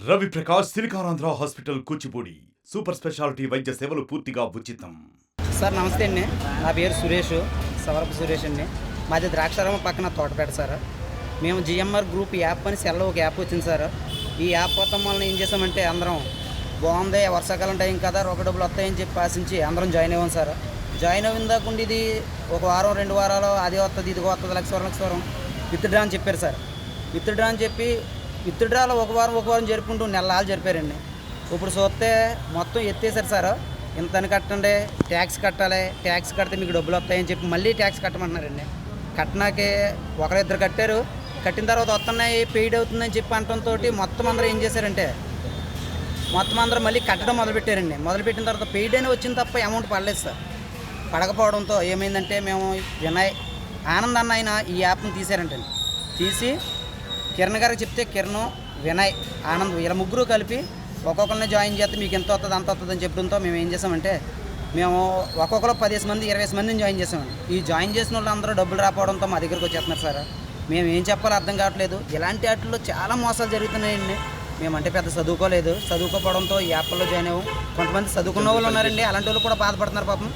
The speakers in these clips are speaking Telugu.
Ravi Prakash Siliconandhra hospital Kuchipudi super speciality వైద్య సేవలు పూర్తిగా ఉచితం. సార్ నమస్తే అండి, నా పేరు సురేష్, సవరపు సురేష్ అండి. మాది ద్రాక్షారామం పక్కన తోటపేట సార్. మేము జిఎంఆర్ గ్రూప్ యాప్ అని సెల్లో ఒక యాప్ వచ్చింది సార్. ఈ యాప్ మొత్తం వలన ఏం చేసామంటే అందరం బాగుంది, వర్షాకాలం టైం కదా, రొక్క డబ్బులు వస్తాయని చెప్పి ఆశించి అందరం జాయిన్ అయ్యాం సార్. జాయిన్ అయిన దాకుండా ఇది ఒక వారం 2 వారాలు అది వస్తుంది ఇది వస్తుంది లక్ష వరం విత్డ్రా అని చెప్పారు సార్. విత్డ్రా అని చెప్పి విత్డ్రాలో ఒక వారం జరుపుకుంటూ నెలలు జరిపారండి. ఇప్పుడు చూస్తే మొత్తం ఎత్తేసారు సార్. ఇంతని కట్టండి, ట్యాక్స్ కట్టాలి, ట్యాక్స్ కడితే మీకు డబ్బులు వస్తాయని చెప్పి మళ్ళీ ట్యాక్స్ కట్టమంటున్నారండి. కట్టినాకే ఒకరిద్దరు కట్టారు, కట్టిన తర్వాత వస్తున్నాయి పెయిడ్ అవుతుందని చెప్పి అనడంతో మొత్తం అందరూ ఏం చేశారంటే మొత్తం అందరూ మళ్ళీ కట్టడం మొదలుపెట్టారండి. మొదలుపెట్టిన తర్వాత పెయిడ్ అని వచ్చింది తప్ప అమౌంట్ పడలేదు సార్. పడకపోవడంతో ఏమైందంటే మేము ఆనంద్ అన్న ఆయన ఈ యాప్ని తీశారంటే తీసి కిరణ్ గారికి చెప్తే కిరణ్, వినయ్, ఆనంద్ ఇలా ముగ్గురు కలిపి ఒక్కొక్కరిని జాయిన్ చేస్తే మీకు ఎంత వస్తుంది అంత వస్తుంది అని చెప్పడంతో మేము ఏం చేసామంటే మేము ఒక్కొక్కరు 10 మంది 20 మందిని జాయిన్ చేసామండి. ఈ జాయిన్ చేసిన వాళ్ళు అందరూ డబ్బులు రాకపోవడంతో మా దగ్గరికి వచ్చేస్తున్నారు సార్. మేము ఏం చెప్పాలో అర్థం కావట్లేదు. ఇలాంటి వాటిల్లో చాలా మోసాలు జరుగుతున్నాయండి. మేమంటే పెద్ద చదువుకోపోవడంతో ఈ యాప్లో జాయిన్ అవ్వం. కొంతమంది చదువుకున్న వాళ్ళు ఉన్నారండి, అలాంటి వాళ్ళు కూడా బాధపడుతున్నారు పాపం.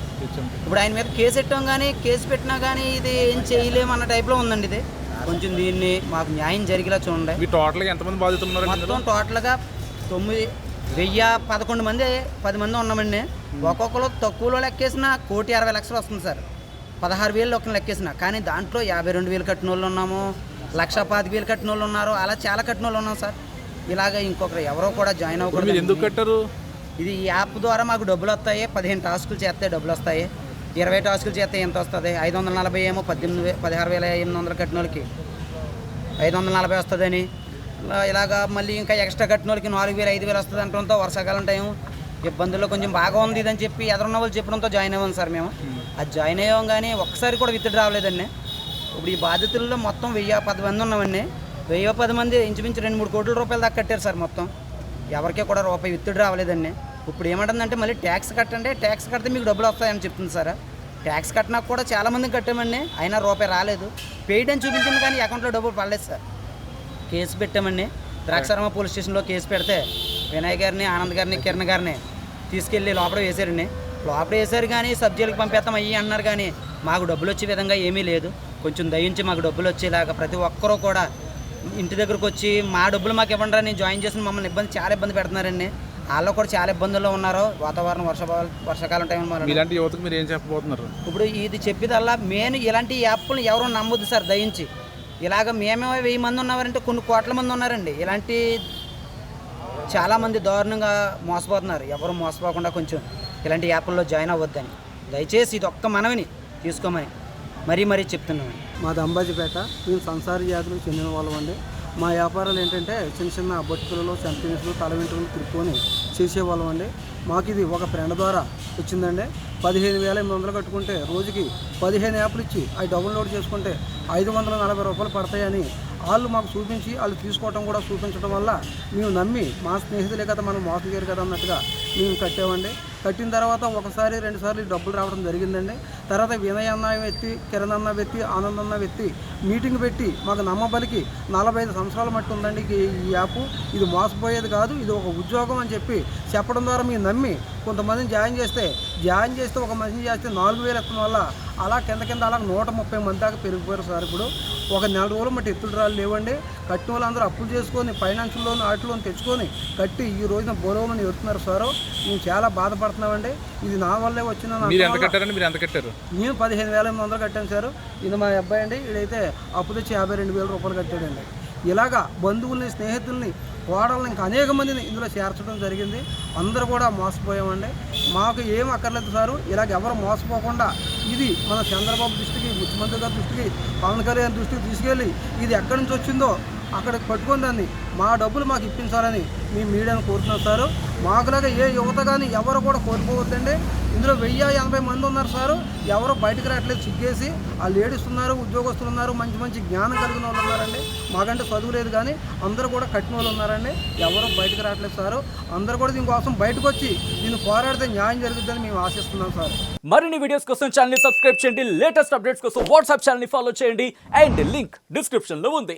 ఇప్పుడు ఆయన మీద కేసు పెట్టాం కానీ కేసు పెట్టినా కానీ ఇది ఏం చేయలేము అన్న టైప్లో ఉందండి. ఇది కొంచెం దీన్ని మాకు న్యాయం జరిగేలా చూడండి. టోటల్గా ఎంతమంది బాధితులు ఉన్నారు? మొత్తం టోటల్గా 1011 మంది 10 మంది ఉన్నామండి. ఒక్కొక్కరు తక్కువలో లెక్కేసిన 1,60,00,000 వస్తుంది సార్. 16,000 ఒక్కరిని లెక్కేసిన, కానీ దాంట్లో 52,000 కట్టిన వాళ్ళు ఉన్నాము, 1,25,000 కట్టిన వాళ్ళు ఉన్నారు, అలా చాలా కట్టిన వాళ్ళు ఉన్నాం సార్. ఇలాగ ఇంకొకరు ఎవరో కూడా జాయిన్ అవ్వకూడదు. ఎందుకు కట్టారు? ఇది ఈ యాప్ ద్వారా మాకు డబ్బులు వస్తాయి. 15 టాస్కులు చేస్తే డబ్బులు వస్తాయి. 20 టాస్కులు చేస్తే ఎంత వస్తుంది? 540 ఏమో 16,800 కట్టిన వాళ్ళకి 540 వస్తుందని, ఇలాగా మళ్ళీ ఇంకా ఎక్స్ట్రా కట్టిన వాళ్ళకి 4,000 5,000 వస్తుంది అంటడంతో వర్షాకాలం టైం ఇబ్బందుల్లో కొంచెం బాగా ఉంది ఇదని చెప్పి ఎదురున్న వాళ్ళు చెప్పడంతో జాయిన్ అయ్యాం సార్. మేము అది జాయిన్ అయ్యాం కానీ ఒక్కసారి కూడా విత్డ్రా రావలేదండి. ఇప్పుడు ఈ బాధితుల్లో మొత్తం 1,010 మంది ఉన్నామండి. 1,010 మంది ఇంచుమించు 2-3 కోట్ల రూపాయలు దాకా కట్టారు సార్. మొత్తం ఎవరికీ కూడా రూపాయి విత్డ్రా రావలేదండి. ఇప్పుడు ఏమంటుందంటే మళ్ళీ ట్యాక్స్ కట్టండి, ట్యాక్స్ కడితే మీకు డబ్బులు వస్తాయని చెప్తుంది సార్. ట్యాక్స్ కట్టినా కూడా చాలామందికి కట్టామండి, అయినా రూపాయి రాలేదు. పెయిడ్ అని చూపించింది కానీ అకౌంట్లో డబ్బులు పడలేదు సార్. కేసు పెట్టామండి. ద్రాక్షారామం పోలీస్ స్టేషన్లో కేసు పెడితే వినయ్ గారిని, ఆనంద్ గారిని, కిరణ్ గారిని తీసుకెళ్ళి లోపల వేశారండి. లోపల వేశారు కానీ సబ్జెక్టులకు పంపేస్తాం అయ్యి అన్నారు కానీ మాకు డబ్బులు వచ్చే విధంగా ఏమీ లేదు. కొంచెం దయించి మాకు డబ్బులు వచ్చేలాగా ప్రతి ఒక్కరూ కూడా ఇంటి దగ్గరకు వచ్చి మా డబ్బులు మాకు ఇవ్వండి, నేను జాయిన్ చేసిన మమ్మల్ని చాలా ఇబ్బంది పెడుతున్నారండి. వాళ్ళు కూడా చాలా ఇబ్బందుల్లో ఉన్నారు. వాతావరణం వర్షాకాలం టైంలో ఇలాంటి యువతకు మీరు ఏం చెప్పబోతున్నారు? ఇప్పుడు ఇది చెప్పేదల్లా మెయిన్ ఇలాంటి యాప్లు ఎవరు నమ్మొద్దు సార్ దయించి. ఇలాగ మేమే 1000 మంది ఉన్నారంటే కొన్ని కోట్ల మంది ఉన్నారండి. ఇలాంటి చాలామంది దారుణంగా మోసపోతున్నారు. ఎవరు మోసపోకుండా కొంచెం ఇలాంటి యాప్ల్లో జాయిన్ అవ్వద్దని దయచేసి ఇది ఒక్క మనవిని తీసుకోమని మరీ చెప్తున్నామండి. మాది అంబాజీపేట. మేము సంసార జాతులకు చెందిన వాళ్ళం అండి. మా వ్యాపారాలు ఏంటంటే చిన్న బొట్టులలో సెంటీమీటర్లు తల వెంట్రుకలు తిరుక్కొని చేసేవాళ్ళం అండి. మాకు ఇది ఒక ఫ్రెండ్ ద్వారా వచ్చిందండి. 15,800 కట్టుకుంటే రోజుకి 15 యాప్లు ఇచ్చి అవి డౌన్లోడ్ చేసుకుంటే 540 రూపాయలు పడతాయని వాళ్ళు మాకు చూపించి వాళ్ళు తీసుకోవటం కూడా చూపించడం వల్ల మేము నమ్మి మా స్నేహితులే కదా మనం మోసం చేయరు కదా అన్నట్టుగా మేము కట్టామండి. కట్టిన తర్వాత 1-2 సార్లు డబ్బులు రావడం జరిగిందండి. తర్వాత వినయ్ అన్న వ్యక్తి, కిరణ్ అన్న వ్యక్తి, ఆనంద్ అన్న వ్యక్తి మీటింగ్ పెట్టి మాకు నమ్మబలికి 45 సంవత్సరాల మట్టి ఉందండి ఈ యాప్, ఇది మోసపోయేది కాదు, ఇది ఒక ఉద్యోగం అని చెప్పడం ద్వారా మేము నమ్మి కొంతమందిని జాయిన్ చేస్తే ఒక మనిషిని చేస్తే 4,000 ఎత్తడం వల్ల అలా కింద అలా 130 మంది దాకా పెరిగిపోయారు సార్. ఇప్పుడు ఒక 4 రోజులు మట్టి ఎత్తులు లేవండి. కట్టిన వాళ్ళందరూ అప్పులు చేసుకొని ఫైనాన్షియల్ లోన్ వాటిలోని తెచ్చుకొని కట్టి ఈ రోజున బోలవని ఎడుతున్నారు సార్. మేము చాలా బాధపడుతున్నామండి. ఇది నా వల్లే వచ్చిన. మీరు ఎంత కట్టారు? మేము 15,800 కట్టాను సార్. ఇది మా అబ్బాయి అండి. ఇదైతే అప్పు తెచ్చి 52,000 రూపాయలు కట్టాడండి. ఇలాగా బంధువుల్ని, స్నేహితుల్ని, కోడల్ని ఇంకా అనేక మందిని ఇందులో చేర్చడం జరిగింది. అందరూ కూడా మోసపోయామండి. మాకు ఏం అక్కర్లేదు సారు. ఇలాగ ఎవరు మోసపోకుండా ఇది మన చంద్రబాబు దృష్టికి, ముఖ్యమంత్రి గారి దృష్టికి, పవన్ కళ్యాణ్ దృష్టికి తీసుకెళ్ళి ఇది ఎక్కడి నుంచి వచ్చిందో అక్కడికి పట్టుకొని దాన్ని మా డబ్బులు మాకు ఇప్పించాలని మీ మీడియాను కోరుతున్నాం సారు. మాకులాగా ఏ యువత కానీ ఎవరు కూడా కోల్పోవద్దండి. ఇందులో 1,080 మంది ఉన్నారు సారు. ఎవరు బయటకు రావట్లేదు, సిగ్గేసి ఆ లేడీస్ ఉన్నారు, ఉద్యోగస్తులు ఉన్నారు, మంచి జ్ఞానం కలిగిన వాళ్ళు ఉన్నారండి. మాకంటే చదువు లేదు కానీ అందరూ కూడా కట్టిన వాళ్ళు ఉన్నారండి. ఎవరు బయటకు రావట్లేదు సారు. అందరూ కూడా దీనికోసం బయటకు వచ్చి దీన్ని పోరాడితే న్యాయం జరుగుతుందని మేము ఆశిస్తున్నాం సార్. మరిన్ని వీడియోస్ కోసం ఛానల్ ని సబ్స్క్రైబ్ చేయండి. లేటెస్ట్ అప్డేట్స్ కోసం వాట్సాప్ ఛానల్ ని ఫాలో చేయండి. అండ్ లింక్ డిస్క్రిప్షన్ లో ఉంది.